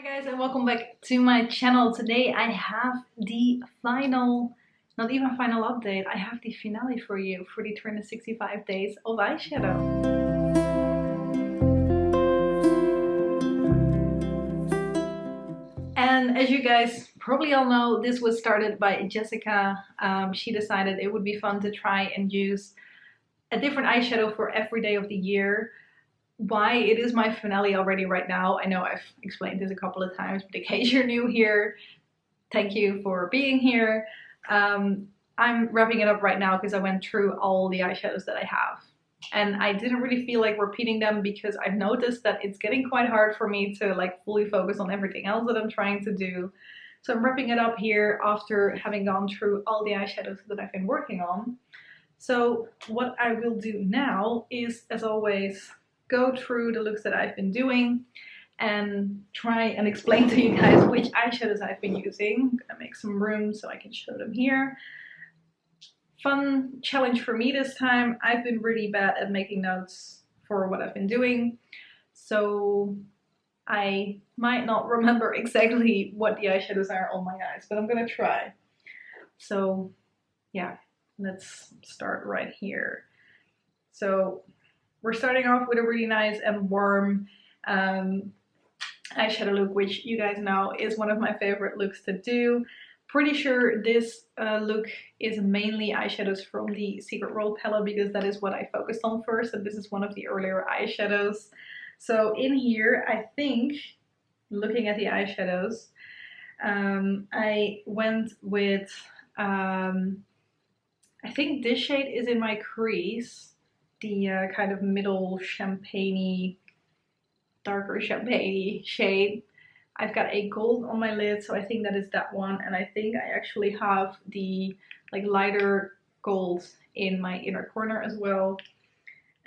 Guys, and welcome back to my channel. Today I have the final, not even final update, I have the finale for you for the 365 days of eyeshadow. And as you guys probably all know, this was started by Jessica. She decided it would be fun to try and use a different eyeshadow for every day of the year. Why it is my finale already right now. I know I've explained this a couple of times, but in case you're new here, thank you for being here. I'm wrapping it up right now because I went through all the eyeshadows that I have. And I didn't really feel like repeating them because I've noticed that it's getting quite hard for me to like fully focus on everything else that I'm trying to do. So I'm wrapping it up here after having gone through all the eyeshadows that I've been working on. So what I will do now is, as always, go through the looks that I've been doing and try and explain to you guys which eyeshadows I've been using. I'm gonna make some room so I can show them here. Fun challenge for me this time. I've been really bad at making notes for what I've been doing, so I might not remember exactly what the eyeshadows are on my eyes, but I'm gonna try. So yeah, let's start right here. So we're starting off with a really nice and warm eyeshadow look, which you guys know is one of my favorite looks to do. Pretty sure this look is mainly eyeshadows from the Secret World palette because that is what I focused on first, and this is one of the earlier eyeshadows. So in here, I think, looking at the eyeshadows, I went with, I think this shade is in my crease. The kind of middle champagne-y, darker champagne-y shade. I've got a gold on my lid, so I think that is that one, and I think I actually have the like lighter gold in my inner corner as well.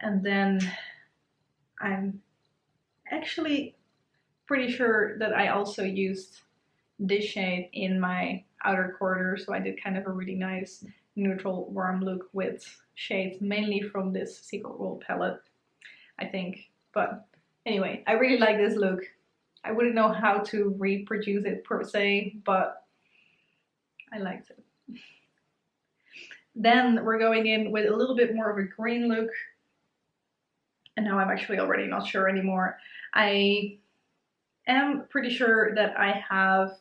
And then I'm actually pretty sure that I also used this shade in my outer corner, so I did kind of a really nice neutral warm look with shades mainly from this Secret World palette, I think. But anyway, I really like this look. I wouldn't know how to reproduce it per se, but I liked it. Then we're going in with a little bit more of a green look, and now I'm actually already not sure anymore. I am pretty sure that I have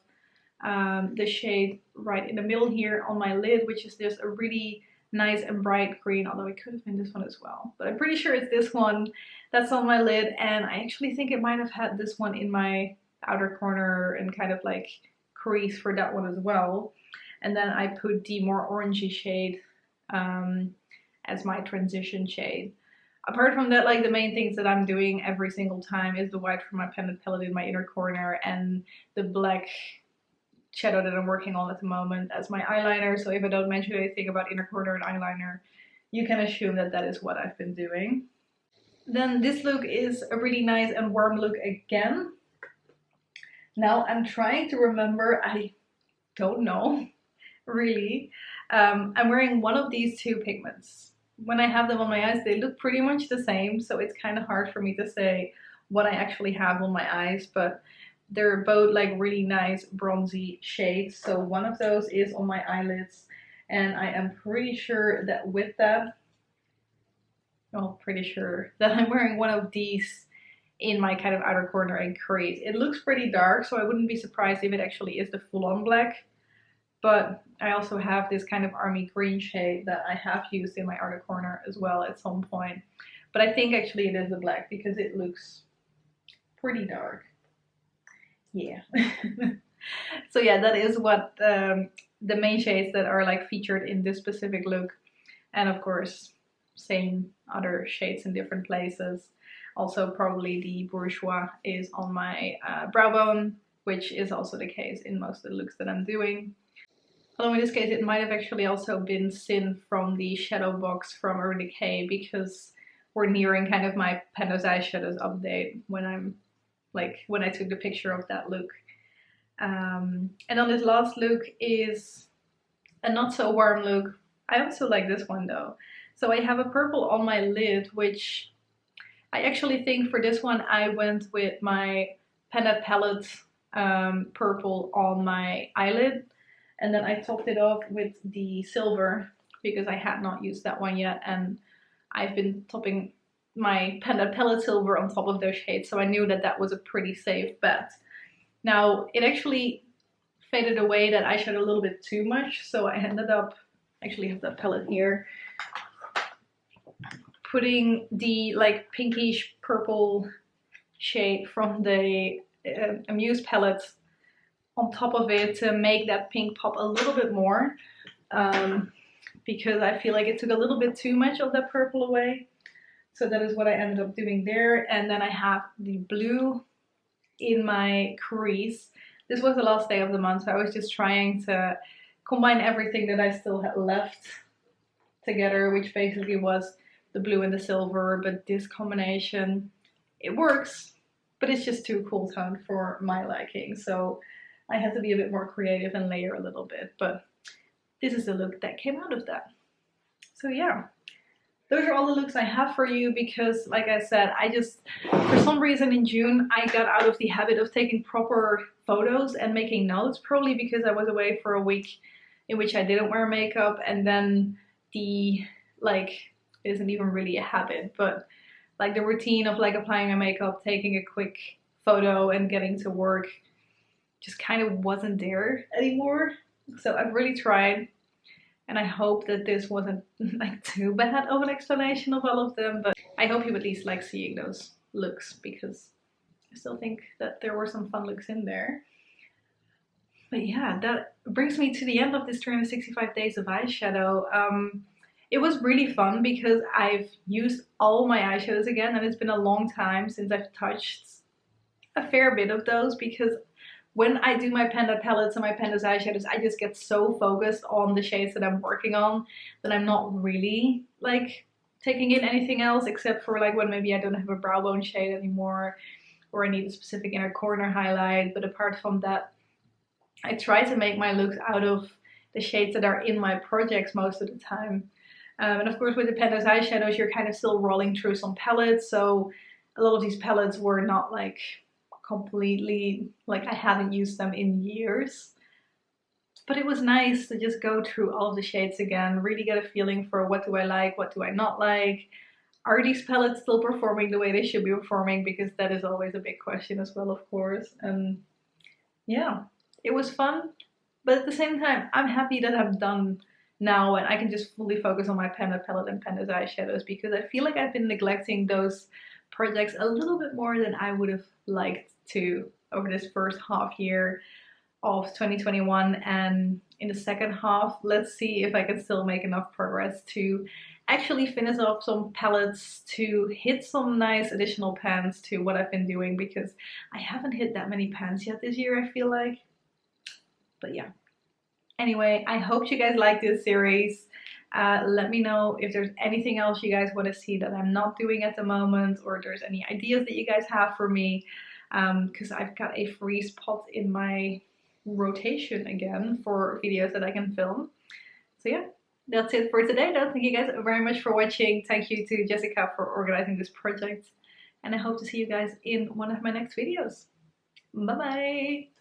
the shade right in the middle here on my lid, which is just a really nice and bright green, although it could have been this one as well, but I'm pretty sure it's this one that's on my lid. And I actually think it might have had this one in my outer corner and kind of like crease for that one as well. And then I put the more orangey shade as my transition shade. Apart from that, like the main things that I'm doing every single time is the white from my pendant palette in my inner corner and the black shadow that I'm working on at the moment as my eyeliner. So if I don't mention anything about inner corner and eyeliner, you can assume that that is what I've been doing. Then this look is a really nice and warm look again. Now I'm trying to remember, I don't know really. I'm wearing one of these two pigments. When I have them on my eyes, they look pretty much the same, so it's kind of hard for me to say what I actually have on my eyes, but they're both like really nice bronzy shades. So one of those is on my eyelids, and I am pretty sure that with that, well, pretty sure that I'm wearing one of these in my kind of outer corner and crease. It looks pretty dark, so I wouldn't be surprised if it actually is the full-on black. But I also have this kind of army green shade that I have used in my outer corner as well at some point. But I think actually it is the black because it looks pretty dark. Yeah. So yeah, that is what the main shades that are like featured in this specific look. And of course, same other shades in different places. Also probably the Bourgeois is on my brow bone, which is also the case in most of the looks that I'm doing. Although in this case it might have actually also been Sin from the shadow box from Urban Decay, because we're nearing kind of my Pando's eyeshadows update when I took the picture of that look. And on this last look is a not so warm look. I also like this one though. So I have a purple on my lid, which I actually think for this one I went with my Panda palette purple on my eyelid, and then I topped it off with the silver because I had not used that one yet, and I've been topping my palette silver on top of those shades, so I knew that that was a pretty safe bet. Now it actually faded away that eyeshadow a little bit too much, so I ended up, actually have that palette here, putting the like pinkish purple shade from the Muse palette on top of it to make that pink pop a little bit more, because I feel like it took a little bit too much of that purple away. So that is what I ended up doing there. And then I have the blue in my crease. This was the last day of the month, so I was just trying to combine everything that I still had left together, which basically was the blue and the silver. But this combination, it works, but it's just too cool tone for my liking. So I had to be a bit more creative and layer a little bit. But this is the look that came out of that. So yeah. Those are all the looks I have for you because, like I said, I just, for some reason in June, I got out of the habit of taking proper photos and making notes, probably because I was away for a week in which I didn't wear makeup, and then the, like, it isn't even really a habit, but like the routine of like applying my makeup, taking a quick photo and getting to work just kind of wasn't there anymore. So I've really tried. And I hope that this wasn't like too bad of an explanation of all of them, but I hope you at least like seeing those looks because I still think that there were some fun looks in there. But yeah, that brings me to the end of this 365 days of eyeshadow. It was really fun because I've used all my eyeshadows again, and it's been a long time since I've touched a fair bit of those because when I do my Panda palettes and my Panda's eyeshadows, I just get so focused on the shades that I'm working on that I'm not really like taking in anything else except for like when maybe I don't have a brow bone shade anymore or I need a specific inner corner highlight. But apart from that, I try to make my looks out of the shades that are in my projects most of the time. And of course with the Panda's eyeshadows, you're kind of still rolling through some palettes. So a lot of these palettes were not like completely, like I haven't used them in years, but it was nice to just go through all of the shades again, really get a feeling for what do I like, what do I not like, are these palettes still performing the way they should be performing, because that is always a big question as well, of course. And yeah, it was fun, but at the same time I'm happy that I'm done now and I can just fully focus on my Panda palette and Panda's eyeshadows, because I feel like I've been neglecting those projects a little bit more than I would have liked to over this first half year of 2021. And in the second half, let's see if I can still make enough progress to actually finish off some palettes, to hit some nice additional pans to what I've been doing, because I haven't hit that many pans yet this year, I feel like. But yeah, anyway, I hope you guys like this series. Let me know if there's anything else you guys want to see that I'm not doing at the moment, or if there's any ideas that you guys have for me, because I've got a free spot in my rotation again for videos that I can film. So yeah, that's it for today though. Thank you guys very much for watching. Thank you to Jessica for organizing this project, and I hope to see you guys in one of my next videos. Bye bye!